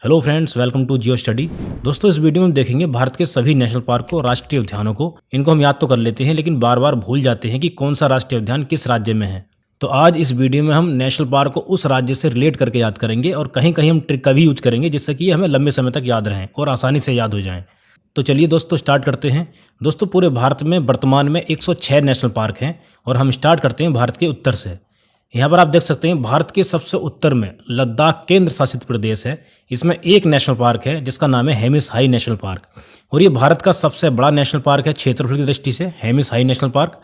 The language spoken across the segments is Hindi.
Hello friends, welcome to Jio study. दोस्तों, इस वीडियो में हम देखेंगे भारत के सभी नेशनल पार्क को, राष्ट्रीय उद्यानों को। इनको हम याद तो कर लेते हैं, लेकिन बार बार भूल जाते हैं कि कौन सा राष्ट्रीय उद्यान किस राज्य में है। तो आज इस वीडियो में हम नेशनल पार्क को उस राज्य से रिलेट करके याद करेंगे और कहीं कहीं हम ट्रिक का भी यूज करेंगे, जिससे कि हमें लंबे समय तक याद रहें और आसानी से याद हो जाएं। तो चलिए दोस्तों, स्टार्ट करते हैं। दोस्तों, पूरे भारत में वर्तमान में 106 नेशनल पार्क हैं और हम स्टार्ट करते हैं भारत के उत्तर से। यहाँ पर आप देख सकते हैं भारत के सबसे उत्तर में लद्दाख केंद्र शासित प्रदेश है। इसमें एक नेशनल पार्क है जिसका नाम है हेमिस हाई नेशनल पार्क, और ये भारत का सबसे बड़ा नेशनल पार्क है क्षेत्रफल की दृष्टि से, हेमिस हाई नेशनल पार्क।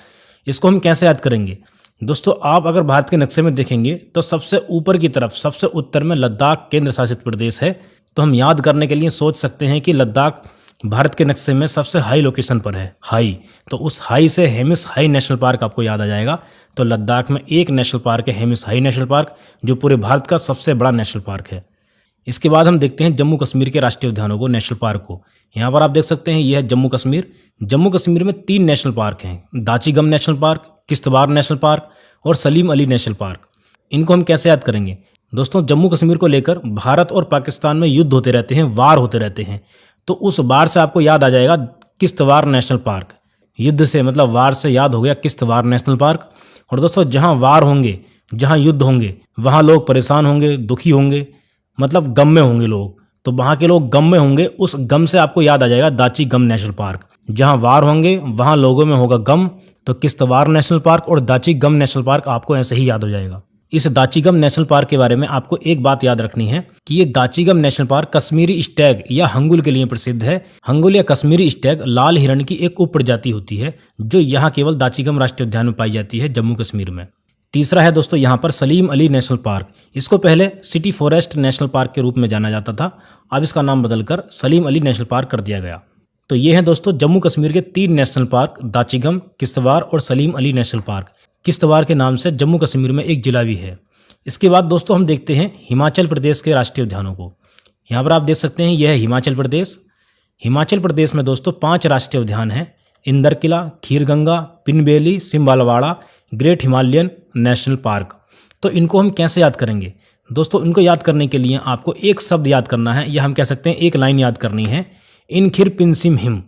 इसको हम कैसे याद करेंगे? दोस्तों, आप अगर भारत के नक्शे में देखेंगे तो सबसे ऊपर की तरफ सबसे उत्तर में लद्दाख केंद्र शासित प्रदेश है। तो हम याद करने के लिए सोच सकते हैं कि लद्दाख भारत के नक्शे में सबसे हाई लोकेशन पर है, हाई। तो उस हाई से हेमिस हाई नेशनल पार्क आपको याद आ जाएगा। तो लद्दाख में एक नेशनल पार्क है, हेमिस हाई नेशनल पार्क, जो पूरे भारत का सबसे बड़ा नेशनल पार्क है। इसके बाद हम देखते हैं जम्मू कश्मीर के राष्ट्रीय उद्यानों को, नेशनल पार्क को। यहाँ पर आप देख सकते हैं यह है जम्मू कश्मीर। जम्मू कश्मीर में 3 नेशनल पार्क हैं, Dachigam national park, Kishtwar national park और सलीम अली नेशनल पार्क। इनको हम कैसे याद करेंगे? दोस्तों, जम्मू कश्मीर को लेकर भारत और पाकिस्तान में युद्ध होते रहते हैं, वार होते रहते हैं। तो उस वार से आपको याद आ जाएगा किश्तवाड़ नेशनल पार्क। युद्ध से मतलब वार से याद हो गया किश्तवाड़ नेशनल पार्क। और दोस्तों, जहां वार होंगे, जहां युद्ध होंगे, वहां लोग परेशान होंगे, दुखी होंगे, मतलब गम में होंगे लोग। तो वहां के लोग गम में होंगे, उस गम से आपको याद आ जाएगा दाची गम नेशनल पार्क। जहां वार होंगे वहां लोगों में होगा गम, तो किश्तवाड़ नेशनल पार्क और दाची गम नेशनल पार्क आपको ऐसे ही याद हो जाएगा। इस दाचिगम नेशनल पार्क के बारे में आपको एक बात याद रखनी है कि ये दाचिगम नेशनल पार्क कश्मीरी स्टैग या हंगुल के लिए प्रसिद्ध है। हंगुल या कश्मीरी स्टैग लाल हिरण की एक उप प्रजाति होती है, जो यहाँ केवल दाचिगम राष्ट्रीय उद्यान में पाई जाती है, जम्मू कश्मीर में। तीसरा है दोस्तों यहाँ पर सलीम अली नेशनल पार्क। इसको पहले सिटी फॉरेस्ट नेशनल पार्क के रूप में जाना जाता था, अब इसका नाम बदलकर सलीम अली नेशनल पार्क कर दिया गया। तो ये हैं दोस्तों जम्मू कश्मीर के 3 नेशनल पार्क, दाचिगम, किश्तवाड़ और सलीम अली नेशनल पार्क। किश्तवाड़ के नाम से जम्मू कश्मीर में एक जिला भी है। इसके बाद दोस्तों हम देखते हैं हिमाचल प्रदेश के राष्ट्रीय उद्यानों को। यहाँ पर आप देख सकते हैं यह है हिमाचल प्रदेश। हिमाचल प्रदेश में दोस्तों 5 राष्ट्रीय उद्यान हैं, Inderkilla, Khirganga, Pin valley, Simbalbara, great Himalayan national park. तो इनको हम कैसे याद करेंगे? दोस्तों, इनको याद करने के लिए आपको एक शब्द याद करना है, या हम कह सकते हैं एक लाइन याद करनी है, इन खिर पिन सिम हिम।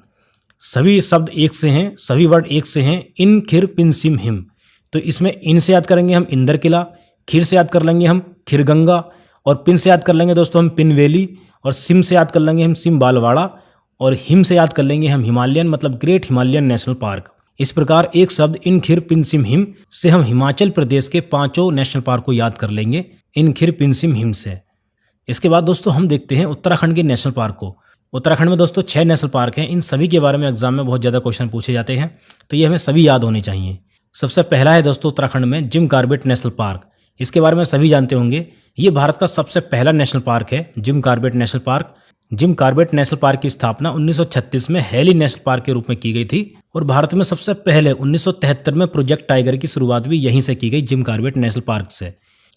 सभी शब्द एक से हैं, सभी वर्ड एक से हैं, इन खिर पिन सिम हिम। तो इसमें इन से याद करेंगे हम इंदरकिला, खीर से याद कर लेंगे हम खीरगंगा, और पिन से याद कर लेंगे दोस्तों हम पिनवेली, और सिम से याद कर लेंगे हम सिम्बालवाड़ा, और हिम से याद कर लेंगे हम हिमालयन, मतलब ग्रेट हिमालयन नेशनल पार्क। इस प्रकार एक शब्द इन खिर पिन सिम हिम से हम हिमाचल प्रदेश के 5 नेशनल पार्क को याद कर लेंगे, इन खिर पिन सिम हिम से। इसके बाद दोस्तों हम देखते हैं उत्तराखंड के नेशनल पार्क को। उत्तराखंड में दोस्तों 6 नेशनल पार्क हैं। इन सभी के बारे में एग्जाम में बहुत ज़्यादा क्वेश्चन पूछे जाते हैं, तो ये हमें सभी याद होने चाहिए। सबसे पहला है दोस्तों उत्तराखंड में जिम कॉर्बेट नेशनल पार्क। इसके बारे में सभी जानते होंगे, ये भारत का सबसे पहला नेशनल पार्क है, Jim Corbett national park. Jim Corbett national park की स्थापना 1936 में हेली नेशनल पार्क के रूप में की गई थी, और भारत में सबसे पहले 1973 में प्रोजेक्ट टाइगर की शुरुआत भी यहीं से की गई, जिम कॉर्बेट नेशनल पार्क से।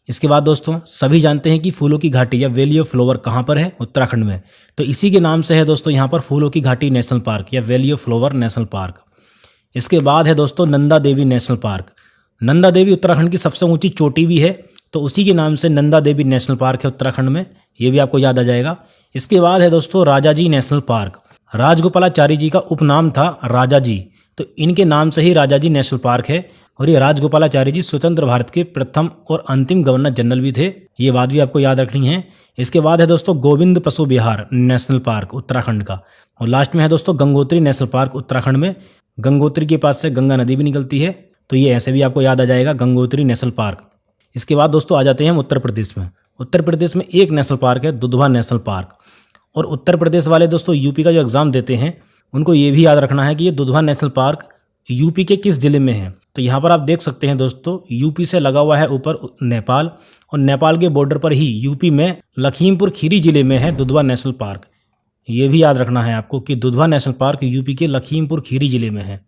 इसके बाद दोस्तों सभी जानते हैं कि फूलों की घाटी या वैली ऑफ फ्लावर कहाँ पर है? उत्तराखंड में। तो इसी के नाम से है दोस्तों यहाँ पर फूलों की घाटी नेशनल पार्क या valley of flower national park. इसके बाद है दोस्तों नंदा देवी नेशनल पार्क। नंदा देवी उत्तराखंड की सबसे ऊंची चोटी भी है, तो उसी के नाम से नंदा देवी नेशनल पार्क है उत्तराखंड में, ये भी आपको याद आ जाएगा। इसके बाद है दोस्तों राजाजी नेशनल पार्क। राजगोपालाचारी जी का उपनाम था राजाजी, तो इनके नाम से ही राजाजी नेशनल पार्क है, और ये राजगोपालाचारी जी स्वतंत्र भारत के प्रथम और अंतिम गवर्नर जनरल भी थे, ये बात भी आपको याद रखनी है। इसके बाद है दोस्तों गोविंद पशु विहार नेशनल पार्क उत्तराखंड का, और लास्ट में है दोस्तों गंगोत्री नेशनल पार्क उत्तराखंड में। गंगोत्री के पास से गंगा नदी भी निकलती है, तो ये ऐसे भी आपको याद आ जाएगा, गंगोत्री नेशनल पार्क। इसके बाद दोस्तों आ जाते हैं हम उत्तर प्रदेश में। उत्तर प्रदेश में एक नेशनल पार्क है, दुधवा नेशनल पार्क। और उत्तर प्रदेश वाले दोस्तों यूपी का जो एग्जाम देते हैं उनको ये भी याद रखना है कि ये दुधवा नेशनल पार्क यूपी के किस जिले में है। तो यहाँ पर आप देख सकते हैं दोस्तों, यूपी से लगा हुआ है ऊपर नेपाल, और नेपाल के बॉर्डर पर ही यूपी में लखीमपुर खीरी जिले में है दुधवा नेशनल पार्क। ये भी याद रखना है आपको कि दुधवा नेशनल पार्क यूपी के लखीमपुर खीरी जिले में है।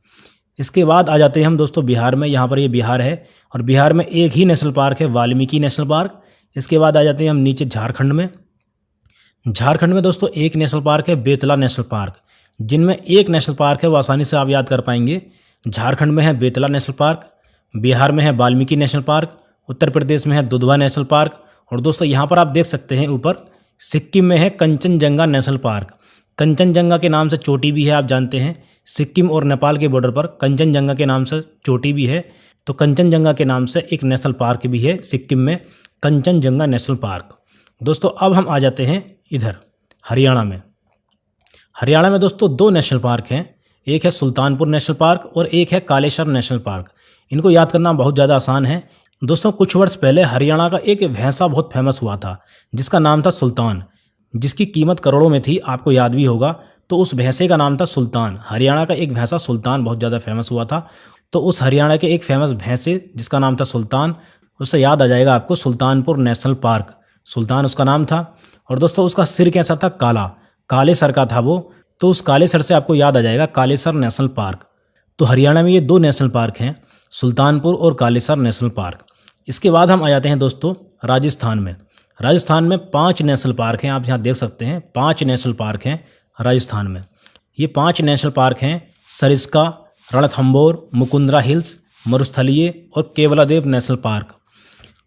इसके बाद आ जाते हैं हम दोस्तों बिहार में। यहाँ पर ये बिहार है, और बिहार में एक ही नेशनल पार्क है, वाल्मीकि नेशनल पार्क। इसके बाद आ जाते हैं हम नीचे झारखंड में। झारखंड में दोस्तों एक नेशनल पार्क है, बेतला नेशनल पार्क। जिनमें एक नेशनल पार्क है वो आसानी से आप याद कर पाएंगे। झारखंड में है बेतला नेशनल पार्क, बिहार में है वाल्मीकि नेशनल पार्क, उत्तर प्रदेश में है दुधवा नेशनल पार्क, और दोस्तों यहाँ पर आप देख सकते हैं ऊपर सिक्किम में है कंचनजंगा नेशनल पार्क। कंचनजंगा के नाम से चोटी भी है, आप जानते हैं सिक्किम और नेपाल के बॉर्डर पर कंचनजंगा के नाम से चोटी भी है। तो कंचनजंगा के नाम से एक नेशनल पार्क भी है सिक्किम में, कंचनजंगा नेशनल पार्क। दोस्तों अब हम आ जाते हैं इधर हरियाणा में। हरियाणा में दोस्तों दो नेशनल पार्क हैं, एक है सुल्तानपुर नेशनल पार्क और एक है कालेसर नेशनल पार्क। इनको याद करना बहुत ज़्यादा आसान है। दोस्तों कुछ वर्ष पहले हरियाणा का एक भैंसा बहुत फेमस हुआ था जिसका नाम था सुल्तान, जिसकी कीमत करोड़ों में थी, आपको याद भी होगा। तो उस भैंसे का नाम था सुल्तान। हरियाणा का एक भैंसा सुल्तान बहुत ज़्यादा फेमस हुआ था। तो उस हरियाणा के एक फेमस भैंसे जिसका नाम था सुल्तान, उससे याद आ जाएगा आपको सुल्तानपुर नेशनल पार्क। सुल्तान उसका नाम था। और दोस्तों उसका सिर कैसा था? काला, काले सर का था वो। तो उस काले सर से आपको याद आ जाएगा कालेसर नेशनल पार्क। तो हरियाणा में ये दो नेशनल पार्क हैं, सुल्तानपुर और कालेसर नेशनल पार्क। इसके बाद हम आ जाते हैं दोस्तों राजस्थान में। राजस्थान में 5 नेशनल पार्क हैं, आप यहाँ देख सकते हैं 5 नेशनल पार्क हैं राजस्थान में। ये 5 नेशनल पार्क हैं सरिस्का, रणथंभौर, मुकुंदरा हिल्स, मरुस्थलीय और केवलादेव नेशनल पार्क।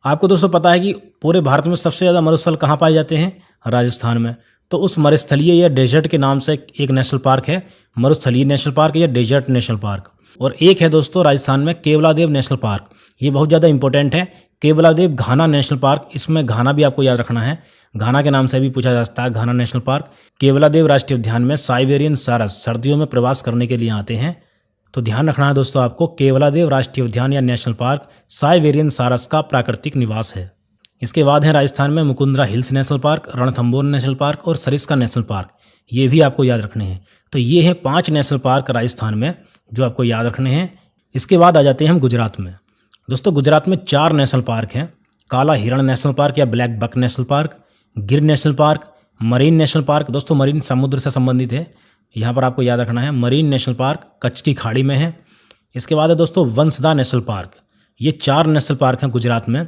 आपको दोस्तों पता है कि पूरे भारत में सबसे ज़्यादा मरुस्थल कहाँ पाए जाते हैं? राजस्थान में। तो उस मरुस्थलीय या डेजर्ट के नाम से एक नेशनल पार्क है मरुस्थलीय नेशनल पार्क या डेजर्ट नेशनल पार्क। और एक है दोस्तों राजस्थान में केवलादेव नेशनल पार्क। ये बहुत ज़्यादा इंपॉर्टेंट है। केवलादेव घाना नेशनल पार्क, इसमें घाना भी आपको याद रखना है, घाना के नाम से भी पूछा जा सकता है घाना नेशनल पार्क। केवलादेव राष्ट्रीय उद्यान में साइबेरियन सारस सर्दियों में प्रवास करने के लिए आते हैं। तो ध्यान रखना है दोस्तों आपको, केवलादेव राष्ट्रीय उद्यान या नेशनल पार्क साइबेरियन सारस का प्राकृतिक निवास है। इसके बाद है राजस्थान में Mukundra hills national park, Ranthambore national park और सरिस्का नेशनल पार्क। ये भी आपको याद रखने हैं। तो ये हैं 5 नेशनल पार्क राजस्थान में जो आपको याद रखने हैं। इसके बाद आ जाते हैं हम गुजरात में। दोस्तों गुजरात में 4 नेशनल पार्क हैं, काला हिरण नेशनल पार्क या ब्लैक बक नेशनल पार्क, गिर national park, marine national park. दोस्तों मरीन समुद्र से संबंधित है, यहाँ पर आपको याद रखना है। मरीन नेशनल पार्क कच्छ की खाड़ी में है। इसके बाद है दोस्तों वंसदा नेशनल पार्क। ये 4 नेशनल पार्क हैं गुजरात में।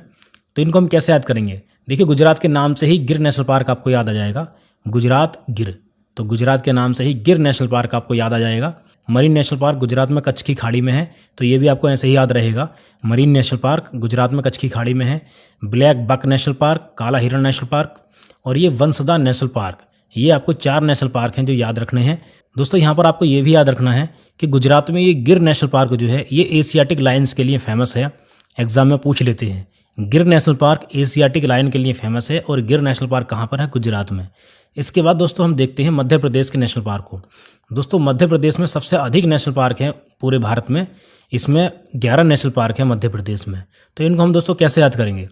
तो इनको हम कैसे याद करेंगे? देखिए गुजरात के नाम से ही गिर नेशनल पार्क आपको याद आ जाएगा, गुजरात गिर। तो गुजरात के नाम से ही गिर नेशनल पार्क आपको याद आ जाएगा। मरीन नेशनल पार्क गुजरात में कच्छ की खाड़ी में है, तो ये भी आपको ऐसे ही याद रहेगा। मरीन नेशनल पार्क गुजरात में कच्छ की खाड़ी में है। ब्लैक बक नेशनल पार्क, काला हिरण नेशनल पार्क और ये वंसदा नेशनल पार्क। ये आपको 4 नेशनल पार्क हैं जो याद रखने हैं। दोस्तों यहाँ पर आपको ये भी याद रखना है कि गुजरात में ये गिर नेशनल पार्क जो है ये एशियाटिक लायंस के लिए फेमस है। एग्जाम में पूछ लेते हैं, गिर नेशनल पार्क एशियाटिक लायन के लिए फेमस है और गिर नेशनल पार्क कहाँ पर है? गुजरात में। इसके बाद दोस्तों हम देखते हैं मध्य प्रदेश के नेशनल पार्क को। दोस्तों मध्य प्रदेश में सबसे अधिक नेशनल पार्क हैं पूरे भारत में। इसमें 11 नेशनल पार्क हैं मध्य प्रदेश में। तो इनको हम दोस्तों कैसे याद करेंगे?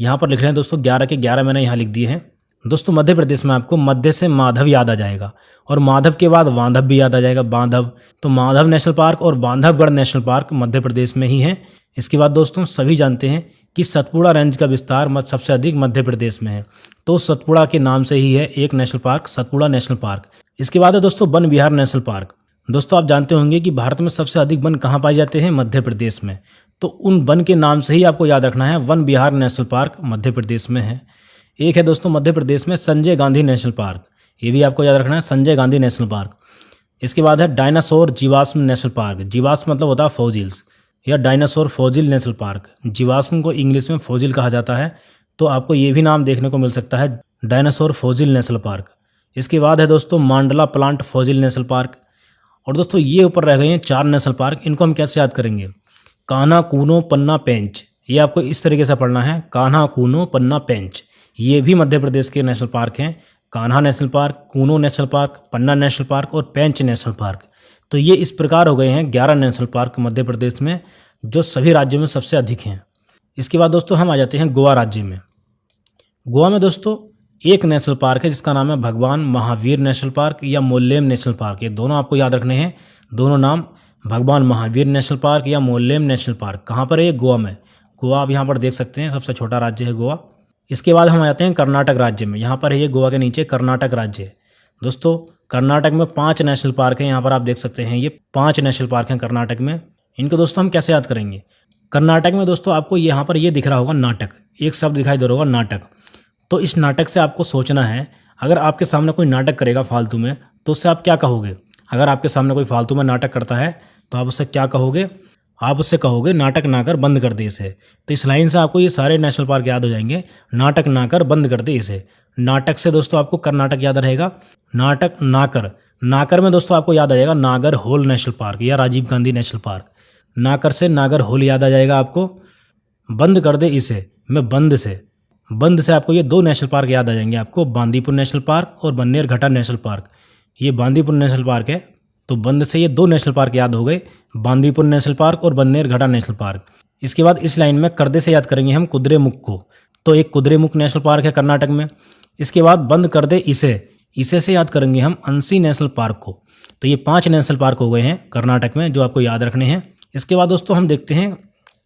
यहाँ पर लिख रहे हैं दोस्तों 11 के 11 मैंने यहाँ लिख दिए हैं। दोस्तों मध्य प्रदेश में आपको मध्य से माधव याद आ जाएगा और माधव के बाद बांधव भी याद आ जाएगा, बांधव। तो माधव नेशनल पार्क और बांधवगढ़ नेशनल पार्क मध्य प्रदेश में ही है। इसके बाद दोस्तों सभी जानते हैं कि सतपुड़ा रेंज का विस्तार सबसे अधिक मध्य प्रदेश में है। तो सतपुड़ा के नाम से ही है एक national park, Satpura national park. इसके बाद है दोस्तों वन विहार नेशनल पार्क। दोस्तों आप जानते होंगे कि भारत में सबसे अधिक वन कहाँ पाए जाते हैं? मध्य प्रदेश में। तो उन वन के नाम से ही आपको याद रखना है, वन विहार नेशनल पार्क मध्य प्रदेश में है। एक है दोस्तों मध्य प्रदेश में संजय गांधी नेशनल पार्क, ये भी आपको याद रखना है, संजय गांधी नेशनल पार्क। इसके बाद है डायनासोर जीवाश्म नेशनल पार्क। जीवाश्म मतलब होता है फॉजिल्स या डायनासोर फॉजिल नेशनल पार्क। जीवाश्म को इंग्लिश में फॉजिल कहा जाता है, तो आपको ये भी नाम देखने को मिल सकता है, डायनासोर फॉजिल नेशनल पार्क। इसके बाद है दोस्तों मांडला प्लांट फॉजिल नेशनल पार्क। और दोस्तों ये ऊपर रह गए हैं 4 नेशनल पार्क। इनको हम कैसे याद करेंगे? कान्हा, कूनो, पन्ना, पेंच। ये आपको इस तरीके से पढ़ना है, कान्हा, कूनो, पन्ना, पेंच। ये भी मध्य प्रदेश के नेशनल पार्क हैं। Kanha national park, Kuno national park, Panna national park और पेंच नेशनल पार्क। तो ये इस प्रकार हो गए हैं 11 नेशनल पार्क मध्य प्रदेश में, जो सभी राज्यों में सबसे अधिक हैं। इसके बाद दोस्तों हम आ जाते हैं गोवा राज्य में। गोवा में दोस्तों एक नेशनल पार्क है जिसका नाम है भगवान महावीर नेशनल पार्क या मोल्लेम नेशनल पार्क। ये दोनों आपको याद रखने हैं, दोनों नाम, भगवान महावीर नेशनल पार्क या मोल्लेम नेशनल पार्क। कहाँ पर है ये? गोवा में। गोवा आप यहाँ पर देख सकते हैं, सबसे छोटा राज्य है गोवा। इसके बाद हम आते हैं कर्नाटक राज्य में। यहाँ पर है ये गोवा के नीचे कर्नाटक राज्य। दोस्तों कर्नाटक में 5 नेशनल पार्क हैं, यहाँ पर आप देख सकते हैं, ये 5 नेशनल पार्क हैं कर्नाटक में। इनको दोस्तों हम कैसे याद करेंगे? कर्नाटक में दोस्तों आपको यहाँ पर ये दिख रहा होगा नाटक, एक शब्द दिखाई दे रहा होगा नाटक। तो इस नाटक से आपको सोचना है, अगर आपके सामने कोई नाटक करेगा फालतू में तो उससे आप क्या कहोगे? अगर आपके सामने कोई फालतू में नाटक करता है तो आप उससे क्या कहोगे? आप उससे कहोगे नाटक ना कर बंद कर दे इसे। तो इस लाइन से आपको ये सारे नेशनल पार्क याद हो जाएंगे। नाटक ना कर बंद कर दे इसे। नाटक से दोस्तों आपको कर्नाटक याद रहेगा। नाटक नाकर, नाकर में दोस्तों आपको याद आ जाएगा नागर होल नेशनल पार्क या राजीव गांधी नेशनल पार्क। नाकर से नागर होल याद आ जाएगा आपको। बंद कर दे इसे में बंद से आपको ये दो नेशनल पार्क याद आ जाएंगे आपको, बांदीपुर नेशनल पार्क और बन्नेरघट्टा नेशनल पार्क। ये बांदीपुर नेशनल पार्क है, तो बंद से ये दो नेशनल पार्क याद हो गए, बांदीपुर नेशनल पार्क और बन्नेरघट्टा नेशनल पार्क। इसके बाद इस लाइन में करदे से याद करेंगे हम कुद्रेमुख को, तो एक कुद्रेमुख नेशनल पार्क है कर्नाटक में। इसके बाद बंद कर दे इसे से याद करेंगे हम अंसी नेशनल पार्क को। तो ये 5 नेशनल पार्क हो गए हैं कर्नाटक में जो आपको याद रखने हैं। इसके बाद दोस्तों हम देखते हैं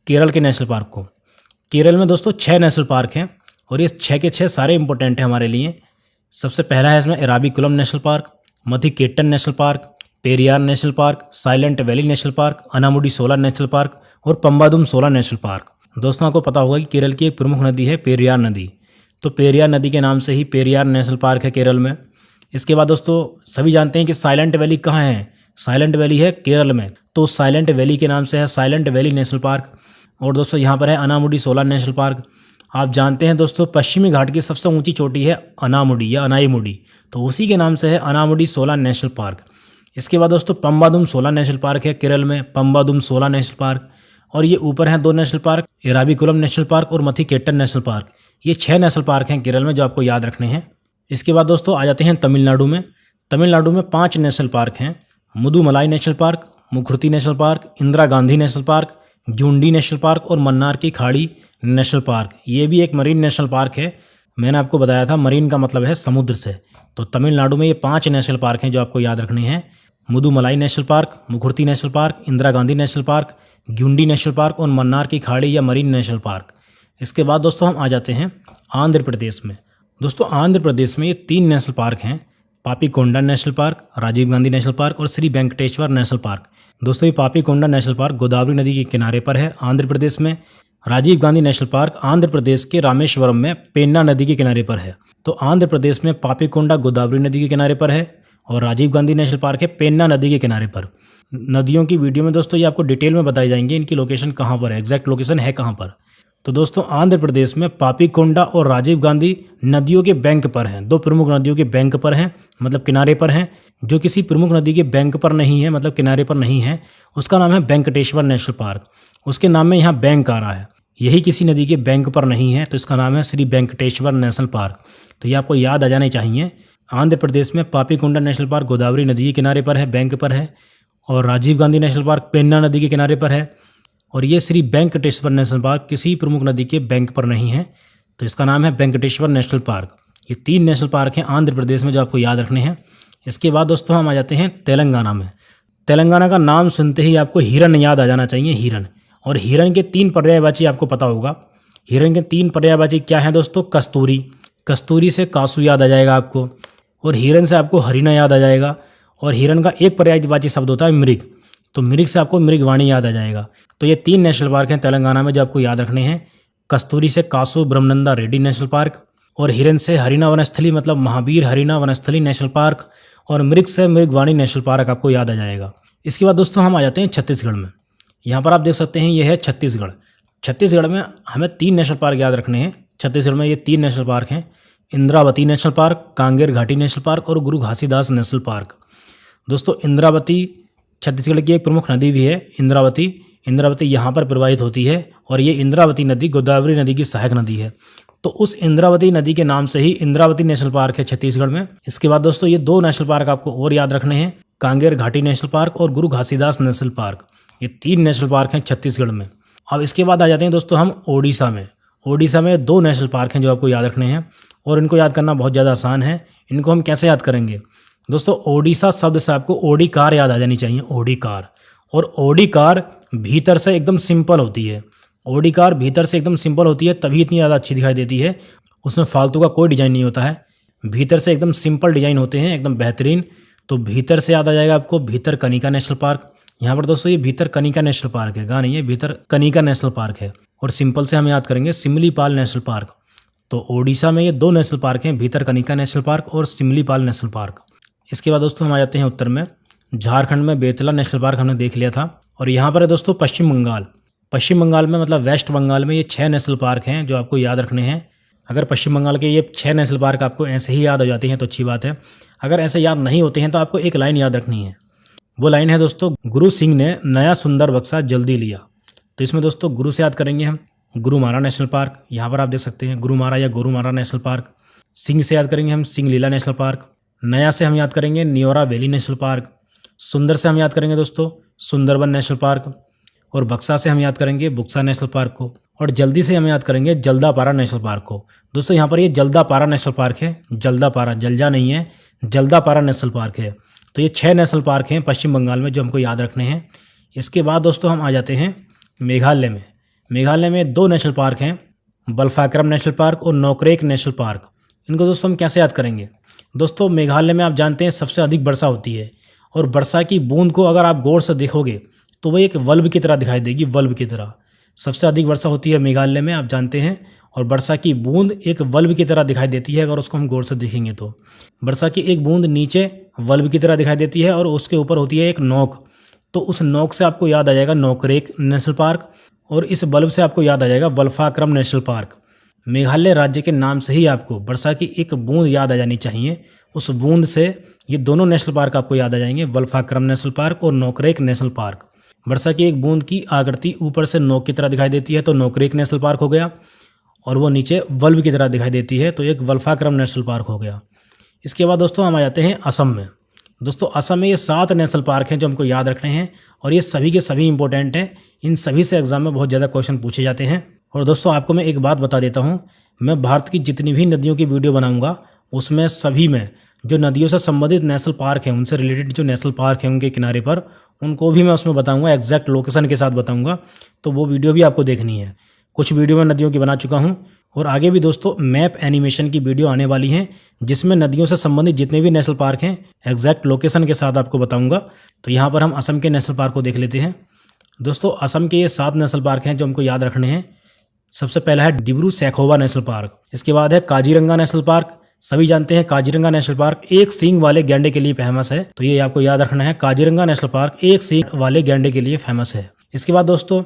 केरल के नेशनल पार्क को। केरल में दोस्तों 6 नेशनल पार्क हैं और ये 6 के 6 सारे इंपॉर्टेंट हैं हमारे लिए। सबसे पहला है इसमें Eravikulam national park, Mathikettan national park, Periyar national park, silent valley national park, Anamudi 16 national park और पंबादुम 16 नेशनल पार्क। दोस्तों आपको पता होगा कि केरल की एक प्रमुख नदी है पेरियार नदी, तो पेरियार नदी के नाम से ही पेरियार नेशनल पार्क है केरल में। इसके बाद दोस्तों सभी जानते हैं कि साइलेंट वैली कहाँ है, साइलेंट वैली है केरल में, तो साइलेंट वैली के नाम से है साइलेंट वैली नेशनल पार्क। और दोस्तों यहाँ पर है अनामुडी 16 नेशनल पार्क। आप जानते हैं दोस्तों पश्चिमी घाट की सबसे ऊंची चोटी है अनामुडी या अनाईमुडी, तो उसी के नाम से है अनामुडी 16 नेशनल पार्क। इसके बाद दोस्तों पंबादुम 16 नेशनल पार्क है केरल में, पंबादुम 16 नेशनल पार्क। और ये ऊपर हैं 2 national park, Eravikulam national park और मथिकेट्टन नेशनल पार्क। ये 6 नेशनल पार्क हैं केरल में जो आपको याद रखने हैं। इसके बाद दोस्तों आ जाते हैं तमिलनाडु में। तमिलनाडु में 5 नेशनल पार्क हैं, Mudumalai national park, Mukurthi national park, Indira Gandhi national park, Guindy national park और मन्नार की खाड़ी नेशनल पार्क। ये भी एक मरीन नेशनल पार्क है, मैंने आपको बताया था मरीन का मतलब है समुद्र से। तो तमिलनाडु में ये 5 नेशनल पार्क हैं जो आपको याद रखने हैं, Mudumalai national park, Mukurthi national park, Indira Gandhi national park, Guindy national park और मन्नार की खाड़ी या मरीन नेशनल पार्क। इसके बाद दोस्तों हम आ जाते हैं आंध्र प्रदेश में। दोस्तों आंध्र प्रदेश में ये 3 नेशनल पार्क हैं, Papikonda national park, Rajiv Gandhi national park और श्री वेंकटेश्वर नेशनल पार्क। दोस्तों ये पापीकोंडा नेशनल पार्क गोदावरी नदी के किनारे पर है आंध्र प्रदेश में। राजीव गांधी नेशनल पार्क आंध्र प्रदेश के रामेश्वरम में पेन्ना नदी के किनारे पर है। तो आंध्र प्रदेश में पापीकोंडा गोदावरी नदी के किनारे पर है और राजीव गांधी नेशनल पार्क है पेन्ना नदी के किनारे पर। नदियों की वीडियो में दोस्तों ये आपको डिटेल में बताई जाएंगे इनकी लोकेशन कहाँ पर है, एग्जैक्ट लोकेशन है कहाँ पर। तो दोस्तों आंध्र प्रदेश में पापीकोंडा और राजीव गांधी नदियों के बैंक पर हैं, 2 प्रमुख नदियों के बैंक पर हैं, मतलब किनारे पर हैं। जो किसी प्रमुख नदी के बैंक पर नहीं है, मतलब किनारे पर नहीं है, उसका नाम है वेंकटेश्वर नेशनल पार्क। उसके नाम में यहाँ बैंक आ रहा है। यही किसी नदी के बैंक पर नहीं है तो इसका नाम है श्री वेंकटेश्वर नेशनल पार्क। तो ये आपको याद आ जाने चाहिए। आंध्र प्रदेश में पापीकोंडा नेशनल पार्क गोदावरी नदी के किनारे पर है, बैंक पर है, और राजीव गांधी नेशनल पार्क पेन्ना नदी के किनारे पर है। और ये श्री वेंकटेश्वर नेशनल पार्क किसी प्रमुख नदी के बैंक पर नहीं है तो इसका नाम है वेंकटेश्वर नेशनल पार्क। ये 3 नेशनल पार्क हैं आंध्र प्रदेश में जो आपको याद रखने हैं। इसके बाद दोस्तों हम आ जाते हैं तेलंगाना में। तेलंगाना का नाम सुनते ही आपको हिरन याद आ जाना चाहिए, हिरन। और हिरन के 3 पर्यायवाची आपको पता होगा। हिरन के 3 पर्यायवाची क्या हैं दोस्तों? कस्तूरी, कस्तूरी से कासू याद आ जाएगा आपको, और हिरन से आपको हरिना याद आ जाएगा। और हिरन का एक पर्यायवाची शब्द होता है मृग, तो मृग से आपको मृगवाणी याद आ जाएगा। तो ये 3 नेशनल पार्क हैं तेलंगाना में जो आपको याद रखने हैं। कस्तूरी से कासू ब्रह्मनंदा रेड्डी नेशनल पार्क, और हिरन से हरिना वनस्थली मतलब महावीर हरिना वनस्थली नेशनल पार्क, और मृग से मृगवाणी नेशनल पार्क आपको याद आ जाएगा। इसके बाद दोस्तों हम आ जाते हैं छत्तीसगढ़ में। यहाँ पर आप देख सकते हैं ये है छत्तीसगढ़। छत्तीसगढ़ में हमें 3 नेशनल पार्क याद रखने हैं। छत्तीसगढ़ में ये 3 नेशनल पार्क हैं, इंद्रावती नेशनल पार्क, कांगेर घाटी नेशनल पार्क और गुरु घासीदास नेशनल पार्क। दोस्तों इंद्रावती छत्तीसगढ़ की एक प्रमुख नदी भी है, इंद्रावती यहाँ पर प्रवाहित होती है, और ये इंद्रावती नदी गोदावरी नदी की सहायक नदी है। तो उस इंद्रावती नदी के नाम से ही इंद्रावती नेशनल पार्क है छत्तीसगढ़ में। इसके बाद दोस्तों ये 2 नेशनल पार्क आपको और याद रखने हैं, कांगेर घाटी नेशनल पार्क और गुरु घासीदास नेशनल पार्क। ये 3 नेशनल पार्क हैं छत्तीसगढ़ में। अब इसके बाद आ जाते हैं दोस्तों हम ओडिशा में। ओडिशा में 2 नेशनल पार्क हैं जो आपको याद रखने हैं, और इनको याद करना बहुत ज़्यादा आसान है। इनको हम कैसे याद करेंगे दोस्तों? ओडिशा शब्द से आपको ओडी कार याद आ जानी चाहिए, ओडी कार। और ओडी कार भीतर से एकदम सिंपल होती है, ओडी कार भीतर से एकदम सिंपल होती है, तभी इतनी ज़्यादा अच्छी दिखाई देती है। उसमें फालतू का कोई डिज़ाइन नहीं होता है, भीतर से एकदम सिंपल डिज़ाइन होते हैं, एकदम बेहतरीन। तो भीतर से याद आ जाएगा आपको भीतर कनिका नेशनल पार्क। यहाँ पर दोस्तों ये भीतर कनिका नेशनल पार्क है, कहाँ नहीं है, भीतर कनिका नेशनल पार्क है। और सिंपल से हम याद करेंगे सिमलीपाल नेशनल पार्क। तो ओडिशा में ये 2 नेशनल पार्क हैं, भीतर कनिका नेशनल पार्क और सिमलीपाल नेशनल पार्क। इसके बाद दोस्तों हम आ जाते हैं उत्तर में। झारखंड में बेतला नेशनल पार्क हमने देख लिया था। और यहाँ पर है दोस्तों पश्चिम बंगाल। पश्चिम बंगाल में मतलब वेस्ट बंगाल में ये 6 नेशनल पार्क हैं जो आपको याद रखने हैं। अगर पश्चिम बंगाल के ये 6 नेशनल पार्क आपको ऐसे ही याद हो जाती हैं तो अच्छी बात है। अगर ऐसे याद नहीं होते हैं तो आपको एक लाइन याद रखनी है। वो लाइन है दोस्तों, गुरु सिंह ने नया सुंदर बक्सा जल्दी लिया। तो इसमें दोस्तों गुरु से याद करेंगे हम गुरुमारा नेशनल पार्क, यहाँ पर आप देख सकते हैं गुरुमारा या गोरुमारा नेशनल पार्क। सिंह से याद करेंगे हम सिंगलीला नेशनल पार्क। नया से हम याद करेंगे न्योरा वैली नेशनल पार्क। सुंदर से हम याद करेंगे दोस्तों सुंदरबन नेशनल पार्क। और बक्सा से हम याद करेंगे बुक्सा नेशनल पार्क को। और जल्दी से हम याद करेंगे जल्दापारा नेशनल पार्क को। दोस्तों यहाँ पर ये जल्दापारा नेशनल पार्क है, जल्दापारा, जल्जा नहीं है, जल्दापारा नेशनल पार्क है। तो ये 6 नेशनल पार्क हैं पश्चिम बंगाल में जो हमको याद रखने हैं। इसके बाद दोस्तों हम आ जाते हैं मेघालय में। मेघालय में 2 नेशनल पार्क हैं, बल्फाक्रम नेशनल पार्क और नोकरेक नेशनल पार्क। इनको दोस्तों हम कैसे याद करेंगे? दोस्तों मेघालय में आप जानते हैं सबसे अधिक वर्षा होती है और वर्षा की बूंद को अगर आप गौर से देखोगे तो वो एक वल्ब की तरह दिखाई देगी, वल्ब की तरह। सबसे अधिक वर्षा होती है मेघालय में, आप जानते हैं, और वर्षा की बूंद एक वल्ब की तरह दिखाई देती है अगर उसको हम गौर से देखेंगे तो। वर्षा की एक बूंद नीचे वल्ब की तरह दिखाई देती है और उसके ऊपर होती है एक नोक। तो उस नोक से आपको याद आ जाएगा नोकरेक नेशनल पार्क और इस बल्ब से आपको याद आ जाएगा बल्फाक्रम नेशनल पार्क। मेघालय राज्य के नाम से ही आपको वर्षा की एक बूंद याद आ जानी चाहिए। उस बूंद से ये दोनों नेशनल पार्क आपको याद आ जाएंगे, बल्फाक्रम नेशनल पार्क और नोकरेक नेशनल पार्क। वर्षा की एक बूंद की आकृति ऊपर से नोक की तरह दिखाई देती है तो नोकरेक नेशनल पार्क हो गया, और वो नीचे वल्ब की तरह दिखाई देती है तो एक बल्फाक्रम नेशनल पार्क हो गया। इसके बाद दोस्तों हम आ जाते हैं असम में। दोस्तों असम में ये 7 नेशनल पार्क हैं जो हमको याद रखने हैं और ये सभी के सभी इंपॉर्टेंट हैं। इन सभी से एग्जाम में बहुत ज़्यादा क्वेश्चन पूछे जाते हैं। और दोस्तों आपको मैं एक बात बता देता हूँ, मैं भारत की जितनी भी नदियों की वीडियो बनाऊंगा उसमें सभी में जो नदियों से संबंधित नेशनल पार्क हैं, उनसे रिलेटेड जो नेशनल पार्क हैं उनके किनारे पर, उनको भी मैं उसमें बताऊंगा, एग्जैक्ट लोकेशन के साथ बताऊंगा। तो वो वीडियो भी आपको देखनी है। कुछ वीडियो मैं नदियों की बना चुका हूं और आगे भी दोस्तों मैप एनिमेशन की वीडियो आने वाली हैं जिसमें नदियों से संबंधित जितने भी नेशनल पार्क हैं एग्जैक्ट लोकेशन के साथ आपको बताऊंगा। तो यहाँ पर हम असम के नेशनल पार्क को देख लेते हैं। दोस्तों असम के ये 7 नेशनल पार्क हैं जो हमको याद रखने हैं। सबसे पहला है डिब्रू सैखोवा नेशनल पार्क। इसके बाद है काजीरंगा नेशनल पार्क। सभी जानते हैं काजीरंगा नेशनल पार्क एक सींग वाले गैंडे के लिए फेमस है, तो ये आपको याद रखना है, काजीरंगा नेशनल पार्क एक सींग वाले गैंडे के लिए फेमस है। इसके बाद दोस्तों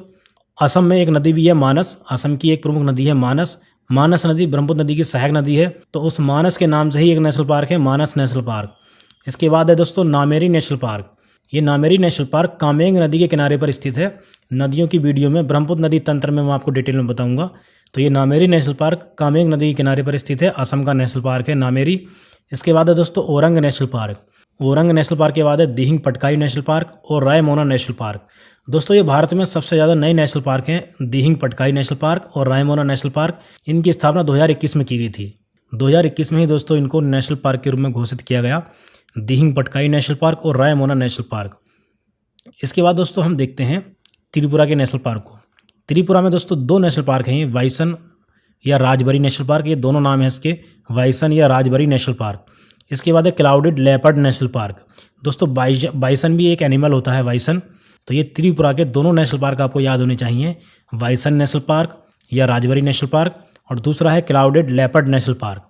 असम में एक नदी भी है मानस। असम की एक प्रमुख नदी है मानस। मानस नदी ब्रह्मपुत्र नदी की सहायक नदी है, तो उस मानस के नाम से ही एक नेशनल पार्क है, मानस नेशनल पार्क। इसके बाद है दोस्तों नामेरी नेशनल पार्क। ये नामेरी नेशनल पार्क कामेंग नदी के किनारे पर स्थित है। नदियों की वीडियो में ब्रह्मपुत्र नदी तंत्र में मैं आपको डिटेल में बताऊंगा। तो ये नामेरी नेशनल पार्क कामेंग नदी के किनारे पर स्थित है, असम का नेशनल पार्क है नामेरी। इसके बाद है दोस्तों orang national park. Orang national park के बाद है दिहिंग पटकाई नेशनल पार्क और रायमोना नेशनल पार्क। दोस्तों ये भारत में सबसे ज़्यादा नए नेशनल पार्क हैं, दिहिंग पटकाई नेशनल पार्क और रायमोना नेशनल पार्क। इनकी स्थापना 2021 में की गई थी। 2021 में ही दोस्तों इनको नेशनल पार्क के रूप में घोषित किया गया, दिहिंग पटकाई नेशनल पार्क और रायमोना नेशनल पार्क। इसके बाद दोस्तों हम देखते हैं त्रिपुरा के नेशनल पार्क को। त्रिपुरा में दोस्तों 2 नेशनल पार्क हैं, वाइसन या राजबरी नेशनल पार्क, ये दोनों नाम हैं इसके, वाइसन या राजबरी नेशनल पार्क। इसके बाद है क्लाउडेड लेपर्ड नेशनल पार्क। दोस्तों बाइसन भी एक एनिमल होता है, वाइसन। तो ये त्रिपुरा के दोनों नेशनल पार्क आपको याद होने चाहिए, वाइसन नेशनल पार्क या राजबरी नेशनल पार्क, और दूसरा है क्लाउडेड लेपर्ड नेशनल पार्क।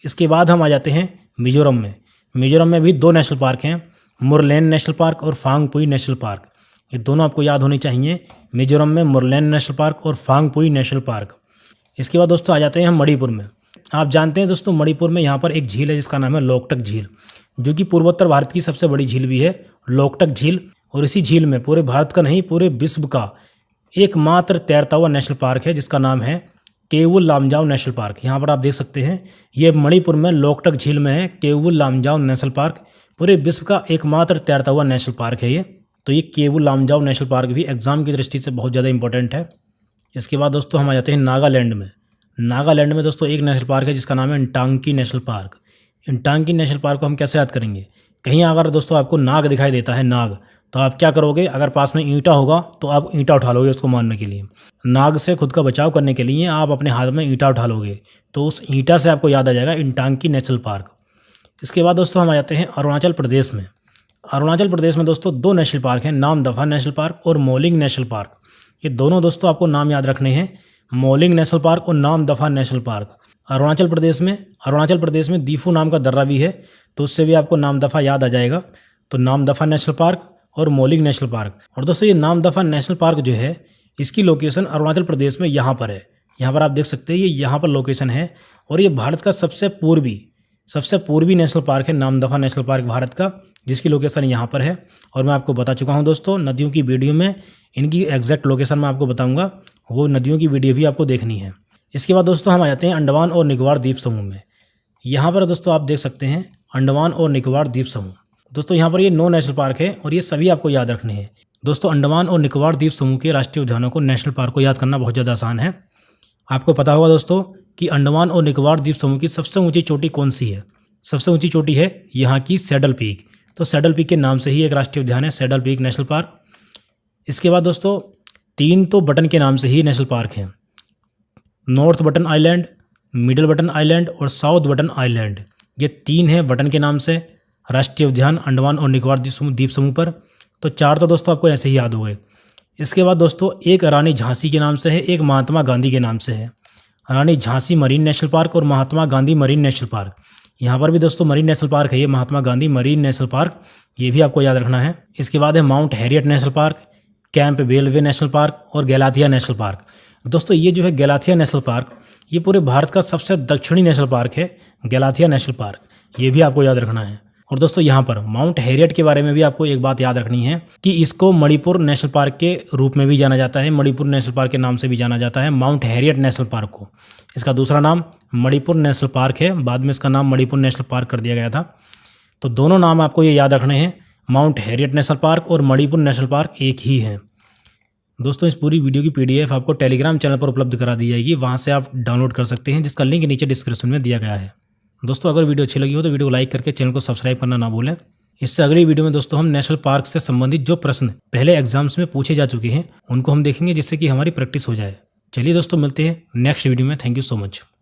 इसके बाद हम आ जाते हैं मिजोरम में। मिजोरम में भी 2 नेशनल पार्क हैं, मुरलेन नेशनल पार्क और फांगपुई नेशनल पार्क। ये दोनों आपको याद होनी चाहिए, मिजोरम में मुरलेन नेशनल पार्क और फांगपुई नेशनल पार्क। इसके बाद दोस्तों आ जाते हैं हम मणिपुर में। आप जानते हैं दोस्तों मणिपुर में यहाँ पर एक झील है जिसका नाम है लोकटक झील, जो कि पूर्वोत्तर भारत की सबसे बड़ी झील भी है, लोकटक झील। और इसी झील में पूरे भारत का नहीं पूरे विश्व का एकमात्र तैरता हुआ नेशनल पार्क है जिसका नाम है केवुल लामजाओ नेशनल पार्क। यहाँ पर आप देख सकते हैं ये मणिपुर में लोकटक झील में है, केवुल लामजाओ नेशनल पार्क। पूरे विश्व का एकमात्र तैरता हुआ नेशनल पार्क है ये। तो ये केवुल लामजाओ नेशनल पार्क भी एग्जाम की दृष्टि से बहुत ज़्यादा इंपॉर्टेंट है। इसके बाद दोस्तों हम आ जाते हैं नागालैंड में। नागालैंड में दोस्तों एक नेशनल पार्क है जिसका नाम है Intanki national park. Intanki national park को हम कैसे याद करेंगे? कहीं अगर दोस्तों आपको नाग दिखाई देता है, नाग, तो आप क्या करोगे? अगर पास में ईंटा होगा तो आप ईंटा उठा लोगे उसको मारने के लिए। नाग से खुद का बचाव करने के लिए आप अपने हाथ में ईंटा उठा लोगे, तो उस ईंटा से आपको याद आ जाएगा इंटांकी नेशनल पार्क। इसके बाद दोस्तों हम आ जाते हैं अरुणाचल प्रदेश में। अरुणाचल प्रदेश में दोस्तों 2 नेशनल पार्क हैं, नामदफा नेशनल पार्क और मोलिंग नेशनल पार्क। ये दोनों दोस्तों आपको नाम याद रखने हैं, मोलिंग नेशनल पार्क और नामदफा नेशनल पार्क। अरुणाचल प्रदेश में दीफू नाम का दर्रा भी है, तो उससे भी आपको नामदफा याद आ जाएगा। तो नामदफा नेशनल पार्क और मोलिंग नेशनल पार्क। और दोस्तों ये नामदफा नेशनल पार्क जो है इसकी लोकेशन अरुणाचल प्रदेश में यहाँ पर है। यहाँ पर आप देख सकते हैं ये यहाँ पर लोकेशन है और ये भारत का सबसे पूर्वी नेशनल पार्क है, नामदफा नेशनल पार्क भारत का, जिसकी लोकेशन यहाँ पर है। और मैं आपको बता चुका हूँ दोस्तों, नदियों की वीडियो में इनकी एग्जैक्ट लोकेशन मैं आपको बताऊँगा, वो नदियों की वीडियो भी आपको देखनी है। इसके बाद दोस्तों हम आ जाते हैं अंडमान और निकोबार द्वीप समूह में। यहाँ पर दोस्तों आप देख सकते हैं अंडमान और निकोबार द्वीप समूह। दोस्तों यहाँ पर ये 9 नेशनल पार्क है और ये सभी आपको याद रखने हैं। दोस्तों अंडमान और निकोबार द्वीप समूह के राष्ट्रीय उद्यानों को, नेशनल पार्क को याद करना बहुत ज़्यादा आसान है। आपको पता होगा दोस्तों कि अंडमान और निकोबार द्वीप समूह की सबसे ऊंची चोटी कौन सी है? सबसे ऊंची चोटी है यहाँ की सैडल पीक। तो सैडल पीक के नाम से ही एक राष्ट्रीय उद्यान है, सैडल पीक नेशनल पार्क। इसके बाद दोस्तों 3 तो बटन के नाम से ही नेशनल पार्क हैं, north button island, middle button island और साउथ बटन आइलैंड। ये 3 हैं बटन के नाम से राष्ट्रीय उद्यान अंडमान और निकोबार द्वीप समूह पर। तो 4 तो दोस्तों आपको ऐसे ही याद हो गए। इसके बाद दोस्तों एक रानी झांसी के नाम से है, एक महात्मा गांधी के नाम से है। Rani Jhansi marine national park और Mahatma Gandhi marine national park. यहाँ पर भी दोस्तों मरीन नेशनल पार्क है, ये Mahatma Gandhi marine national park, ये भी आपको याद रखना है। इसके बाद है Mount Harriet national park, Campbell Bay national park और गैलाथिया नेशनल पार्क। दोस्तों ये जो है गैलाथिया नेशनल पार्क, ये पूरे भारत का सबसे दक्षिणी नेशनल पार्क है, गैलाथिया नेशनल पार्क, ये भी आपको याद रखना है। और दोस्तों यहाँ पर माउंट हैरियट के बारे में भी आपको एक बात याद रखनी है कि इसको मणिपुर नेशनल पार्क के रूप में भी जाना जाता है, मणिपुर नेशनल पार्क के नाम से भी जाना जाता है माउंट हैरियट नेशनल पार्क को। इसका दूसरा नाम मणिपुर नेशनल पार्क है, बाद में इसका नाम मणिपुर नेशनल पार्क कर दिया गया था। तो दोनों नाम आपको ये याद रखने हैं, माउंट हैरियट नेशनल पार्क और मणिपुर नेशनल पार्क एक ही है। दोस्तों इस पूरी वीडियो की PDF आपको टेलीग्राम चैनल पर उपलब्ध करा दी जाएगी, वहाँ से आप डाउनलोड कर सकते हैं, जिसका लिंक नीचे डिस्क्रिप्शन में दिया गया है। दोस्तों अगर वीडियो अच्छी लगी हो तो वीडियो को लाइक करके चैनल को सब्सक्राइब करना ना भूलें। इससे अगली वीडियो में दोस्तों हम नेशनल पार्क से संबंधित जो प्रश्न पहले एग्जाम्स में पूछे जा चुके हैं उनको हम देखेंगे, जिससे कि हमारी प्रैक्टिस हो जाए। चलिए दोस्तों मिलते हैं नेक्स्ट वीडियो में। Thank you so much.